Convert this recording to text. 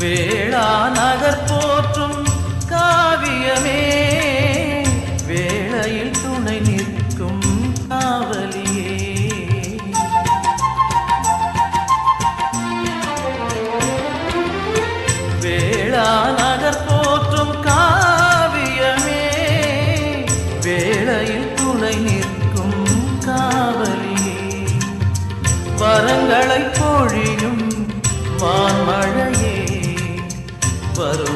வேளா நகர் போற்றும் காவியமே வேளையில் துணை நிற்கும் காவலியே. வேளா நகர் போற்றும் காவியமே வேளையில் துணை நிற்கும் காவலியே. வரங்களை பொழியும் வான்மழையே வரும்